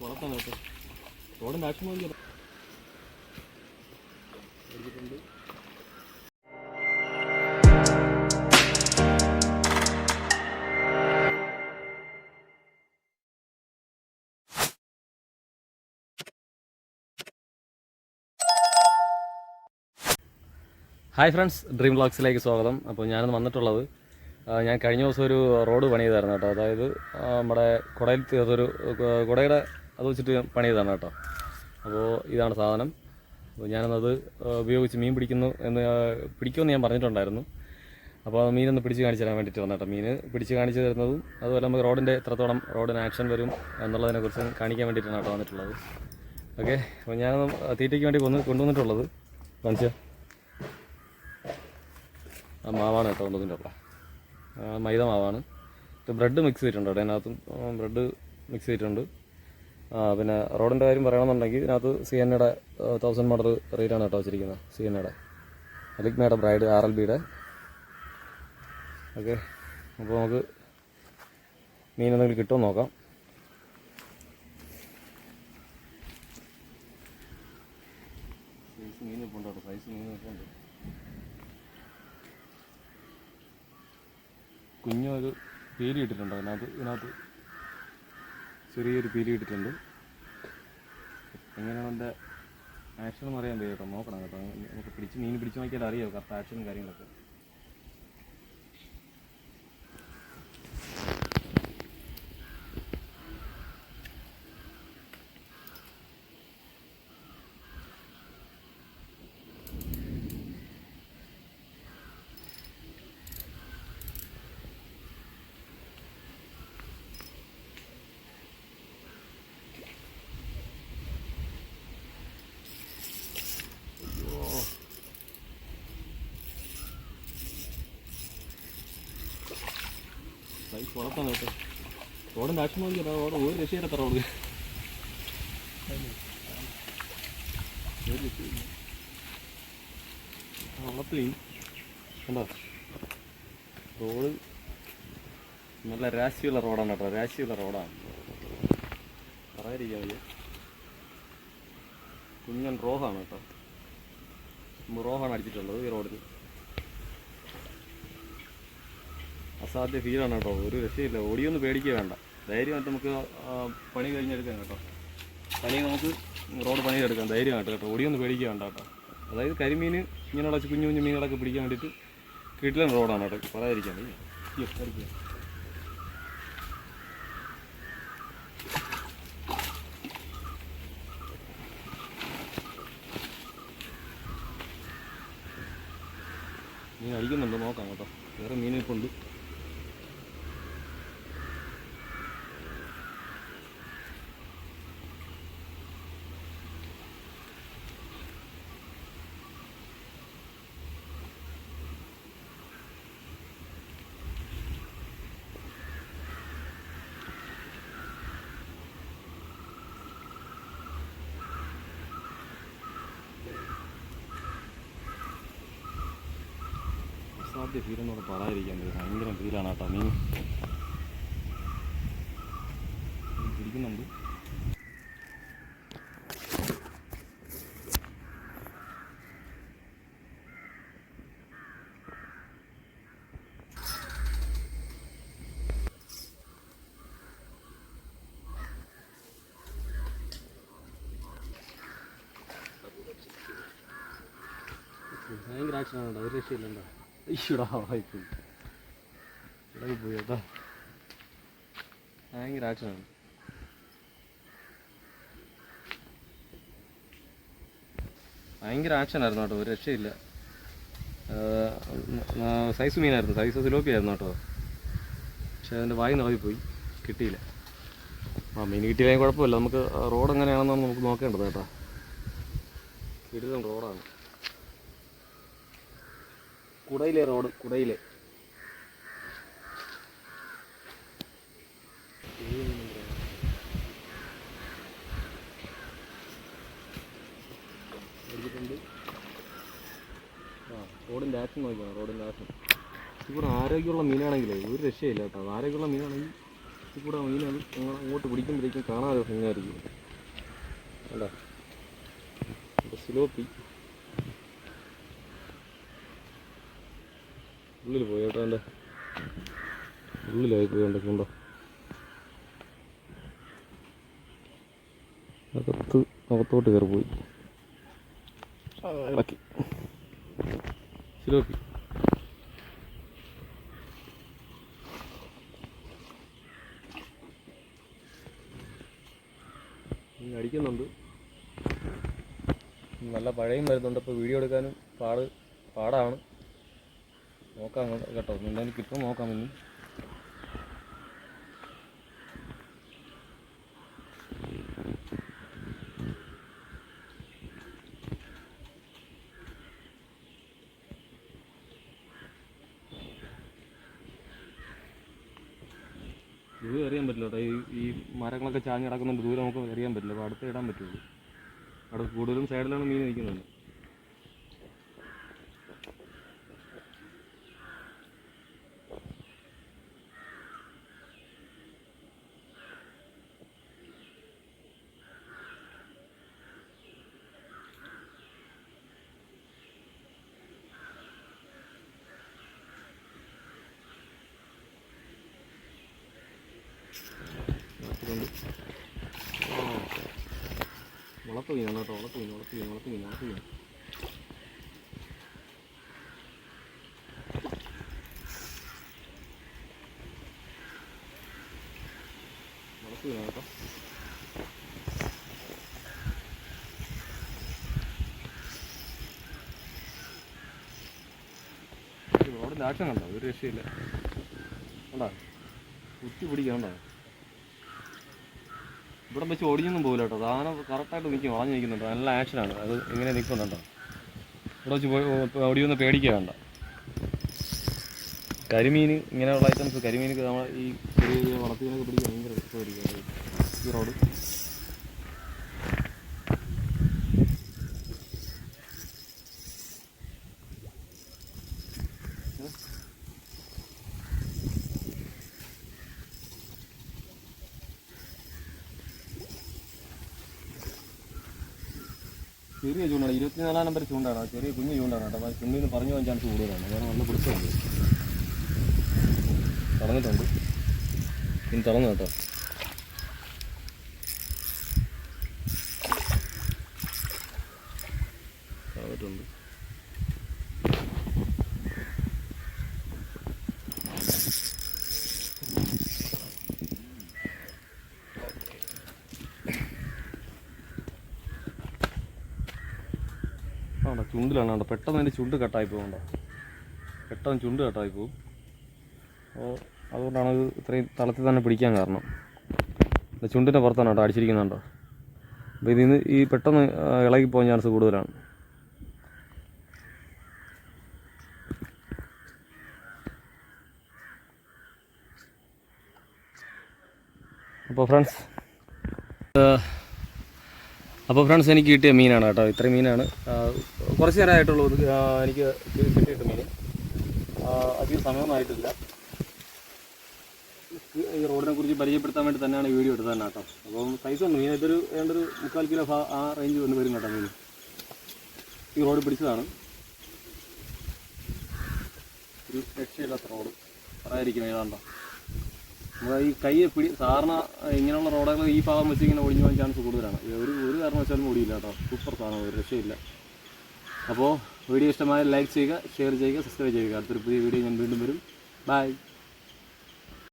വളർത്താണ് കേട്ടോ. റോഡിൻ്റെ ആക്ഷൻ നോക്കിയാൽ ഹായ് ഫ്രണ്ട്സ്, ഡ്രീം വ്ളോഗ്സിലേക്ക് സ്വാഗതം. അപ്പോൾ ഞാനൊന്ന് വന്നിട്ടുള്ളത്, ഞാൻ കഴിഞ്ഞ ദിവസം ഒരു റോഡ് പണി ചെയ്തായിരുന്നു കേട്ടോ. അതായത് നമ്മുടെ കുടയിൽ തീർത്തൊരു കുടയുടെ അത് വെച്ചിട്ട് പണി ചെയ്താണ് കേട്ടോ. അപ്പോൾ ഇതാണ് സാധനം. അപ്പോൾ ഞാനത് ഉപയോഗിച്ച് മീൻ പിടിക്കുമെന്ന് ഞാൻ പറഞ്ഞിട്ടുണ്ടായിരുന്നു. അപ്പോൾ മീനൊന്ന് പിടിച്ച് കാണിച്ചു തരാൻ വേണ്ടിയിട്ട് വന്നു കേട്ടോ. മീൻ പിടിച്ച് കാണിച്ചു തരുന്നതും അതുപോലെ നമുക്ക് റോഡിൻ്റെ എത്രത്തോളം റോഡിന് ആക്ഷൻ വരും എന്നുള്ളതിനെക്കുറിച്ച് കാണിക്കാൻ വേണ്ടിയിട്ടാണ് കേട്ടോ വന്നിട്ടുള്ളത്. ഓക്കെ, അപ്പോൾ ഞാനൊന്ന് തീറ്റയ്ക്ക് വേണ്ടി കൊണ്ടുവന്നിട്ടുള്ളത് കാണിച്ചാൽ മാവാണ് കേട്ടോ കൊണ്ടുവന്നിട്ടുള്ളത്. മൈദ മാവാണ്. ഇത് ബ്രെഡ് മിക്സ് ചെയ്തിട്ടുണ്ട് കേട്ടോ. അതിനകത്തും ബ്രെഡ് മിക്സ് ചെയ്തിട്ടുണ്ട്. പിന്നെ റോഡിൻ്റെ കാര്യം പറയണമെന്നുണ്ടെങ്കിൽ ഇതിനകത്ത് സിയന്നയുടെ 1000 മോഡൽ റേറ്റാണ് കേട്ടോ വെച്ചിരിക്കുന്നത്. സിയന്നയുടെ അലിഗ്മയുടെ ബ്രൈഡ് RLBയുടെ. ഓക്കെ, അപ്പോൾ നമുക്ക് മീൻ എന്തെങ്കിലും കിട്ടുമോ നോക്കാം. സൈസ് മീൻ ഇപ്പോൾ ഉണ്ട് കേട്ടോ. സൈസ് മീൻ ഒക്കെ ഉണ്ട്. കുഞ്ഞൊരു പീലി ഇട്ടിട്ടുണ്ട്. ഇതിനകത്ത് ചെറിയൊരു പീലി ഇട്ടിട്ടുണ്ട്. എങ്ങനെയാണ് എൻ്റെ ആക്ഷൻ എന്ന് അറിയാൻ വയ്യ കേട്ടോ. നോക്കണം കേട്ടോ. നമുക്ക് മീൻ പിടിച്ച് നോക്കിയാൽ അറിയാമോ കറക്റ്റ് ആക്ഷനും കാര്യങ്ങളൊക്കെ. സൈസ് വളർത്താണ് കേട്ടോ. റോഡിൻ്റെ ആക്ഷൻ നോക്കിയാൽ റോഡ് ഒരു രക്ഷയില്ലാത്ത റോഡ്. വളർത്തി കണ്ടോ. റോഡ് നല്ല രാശിയുള്ള റോഡാണ് കേട്ടോ. രാശിയുള്ള റോഡാണ്, പറയാതിരിക്കാൻ വയ്യ. കുഞ്ഞൻ റോഹാണ് കേട്ടോ. റോഹാണ് അടിച്ചിട്ടുള്ളത് ഈ റോഡിൽ. അസാധ്യ ഫീലാണ് കേട്ടോ. ഒരു രക്ഷയില്ല. ഓടിയൊന്നും പേടിക്കുക വേണ്ട. ധൈര്യമായിട്ട് നമുക്ക് പണി കഴിഞ്ഞെടുക്കാം കേട്ടോ. നമുക്ക് റോഡ് പണിയെടുക്കാം ധൈര്യമായിട്ട് കേട്ടോ. ഓടിയൊന്നും പേടിക്കുക വേണ്ട കേട്ടോ. അതായത് കരിമീൻ ഇങ്ങനെയുള്ള കുഞ്ഞു കുഞ്ഞു മീനുകളൊക്കെ പിടിക്കാൻ വേണ്ടിയിട്ട് കിട്ടില്ല റോഡാണ് കേട്ടോ. പറയാതിരിക്കാൻ മീൻ അടിക്കുന്നുണ്ടോ നോക്കാം കേട്ടോ. വേറെ മീനിപ്പുണ്ട്. അസാധ്യ ഫീലെന്നോട് പറയാതിരിക്കാൻ പറ്റും. ഭയങ്കര ഫീലാണ് കേട്ടോ. മീൻ പിടിക്കുന്നുണ്ട്. ഭയങ്കര ആക്ഷനാണ് കേട്ടോ. ഒരു രക്ഷയില്ലണ്ടോ. ഈശ്വടാ വായിപ്പോയി ഇവിടെ പോയി കേട്ടോ. ഭയങ്കര ആക്ഷനാണ്. ഭയങ്കര ആക്ഷനായിരുന്നു കേട്ടോ. ഒരു രക്ഷയില്ല. സൈസ് മീനായിരുന്നു. സൈസ് സിലോപ്പി ആയിരുന്നു കേട്ടോ. പക്ഷെ അതിൻ്റെ വായി നിറവിപ്പോയി, കിട്ടിയില്ല. മീൻ കിട്ടിയില്ലെങ്കിൽ കുഴപ്പമില്ല. നമുക്ക് റോഡ് എങ്ങനെയാണെന്നാണ് നമുക്ക് നോക്കേണ്ടത് കേട്ടോ. കിടിലൻ റോഡാണ്. കുടയിലെ റോഡ്, കുടയിലെ റോഡിൻ്റെ ആക്ഷൻ നോക്കിയാണ്. റോഡിൻ്റെ ആക്ഷൻ ഇവിടെ ആരോഗ്യമുള്ള മീനാണെങ്കിലേ ഒരു രക്ഷയില്ല കേട്ടോ. ആരോഗ്യമുള്ള മീനാണെങ്കിൽ വെള്ളത്തിൽ കൂടെ മീനാണ് അങ്ങോട്ട് പിടിക്കുമ്പോഴേക്കും കാണാതെ ഭംഗിയായിരിക്കും. അല്ല സിലോപ്പി ഉള്ളിൽ പോയി കേട്ടോ, എൻ്റെ ഉള്ളിലായി പോയി കണ്ടോ. അകത്തോട്ട് കയറി പോയി ഇളക്കി. സിലോപ്പി അടിക്കുന്നുണ്ട്, നല്ല പഴയും വരുന്നുണ്ട്. അപ്പോൾ വീഡിയോ എടുക്കാനും പാടാണ്. നോക്കാം കേട്ടോ, എന്തായാലും കിട്ടും നോക്കാം. ഇനി ദൂരെ അറിയാൻ പറ്റില്ല കേട്ടോ, ഈ മരങ്ങളൊക്കെ ചാഞ്ഞ് കിടക്കുന്നുണ്ട്. ദൂരെ നമുക്ക് അറിയാൻ പറ്റില്ല. അപ്പോൾ അടുത്ത് ഇടാൻ പറ്റുള്ളൂ. അവിടെ കൂടുതലും സൈഡിലാണ് മീൻ നിൽക്കുന്നത്. വളർത്തു മീനാണ് കേട്ടോ, വളർത്തു മീൻ. വളർത്തു മീനാണ് കേട്ടോ. റോഡിൻ്റെ ആക്ഷൻ കണ്ടോ, ഒരു രക്ഷയില്ല. കണ്ടോ കുത്തി പിടിക്കണ്ടോ. ഇവിടെ വെച്ച് ഓടിയൊന്നും പോകില്ല കേട്ടോ, സാധനം കറക്റ്റായിട്ട് നിൽക്കും, വളഞ്ഞ് നിൽക്കുന്നുണ്ട്. നല്ല ആക്ഷനാണ്. അത് ഇങ്ങനെ നിൽക്കുന്നുണ്ടോ. ഇവിടെ വെച്ച് ഓടിയൊന്നും പേടിക്കുക വേണ്ട. കരിമീൻ ഇങ്ങനെയുള്ള ഐറ്റംസ്, കരിമീനൊക്കെ നമ്മൾ ഈ ചെറിയ വളർത്തിനൊക്കെ പിടിക്കാൻ ഭയങ്കര രസമായിരിക്കും ഈ റോഡ്. ചെറിയ ചൂണ്ടാണ്, 24 നമ്പർ ചൂണ്ടാണ്. ചെറിയ കുഞ്ഞ് ചൂണ്ടാണ് കേട്ടോ. അപ്പോൾ ചുണ്ടിന്ന് പറഞ്ഞു പോകാൻ ചാൻസ് കൂടുതലാണ്. കാരണം നല്ല പിടിച്ചുണ്ട്, തളർന്നിട്ടുണ്ട്. ഇനി തളർന്നു കേട്ടോ. തളർന്നിട്ടുണ്ട്. ചുണ്ടിലാണ് കേട്ടോ, പെട്ടെന്ന് അതിൻ്റെ ചുണ്ട് കട്ടായി പോകുന്നുണ്ടോ, പെട്ടെന്ന് ചുണ്ട് കട്ടായി പോകും. അപ്പോൾ അതുകൊണ്ടാണ് ഇത് ഇത്രയും തളത്തിൽ തന്നെ പിടിക്കാൻ കാരണം. ചുണ്ടിൻ്റെ പുറത്താണ് കേട്ടോ അടിച്ചിരിക്കുന്നുണ്ടോ. അപ്പോൾ ഇതിന് ഈ പെട്ടെന്ന് ഇളകി പോകാൻ ചാൻസ് കൂടുതലാണ്. അപ്പോൾ ഫ്രണ്ട്സ് എനിക്ക് കിട്ടിയ മീനാണ് കേട്ടോ, ഇത്രയും മീനാണ്. കുറച്ച് നേരമായിട്ടുള്ളൂ എനിക്ക് കിട്ടിയിട്ട് മീൻ. അധികം സമയമൊന്നുമായിട്ടില്ല. ഈ റോഡിനെ കുറിച്ച് പരിചയപ്പെടുത്താൻ വേണ്ടി തന്നെയാണ് വീഡിയോ എടുത്തത് തന്നെ കേട്ടോ. അപ്പം സൈസ് ഉണ്ട് മീൻ. ഇതൊരു 3/4 കിലോ ആ റേഞ്ച് വരും കേട്ടോ മീൻ. ഈ റോഡ് പിടിച്ചതാണ്. ഒരു രക്ഷയില്ലാത്ത റോഡ് പറയാതിരിക്കും ഏതാണ്ടോ. നമ്മൾ ഈ കൈ സാധാരണ ഇങ്ങനെയുള്ള റോഡുകൾ ഈ ഭാഗം വെച്ച് ഇങ്ങനെ ഒടിഞ്ഞു പോകാൻ ചാൻസ് കൂടുതലാണ്. ഒരു കാരണവശാലും ഓടിയില്ല കേട്ടോ. സൂപ്പർ സാധനം, ഒരു രക്ഷയില്ല. അപ്പോൾ വീഡിയോ ഇഷ്ടമായ ലൈക്ക് ചെയ്യുക, ഷെയർ ചെയ്യുക, സബ്സ്ക്രൈബ് ചെയ്യുക. അടുത്തൊരു പുതിയ വീഡിയോ ഞാൻ വീണ്ടും വരും. ബൈ.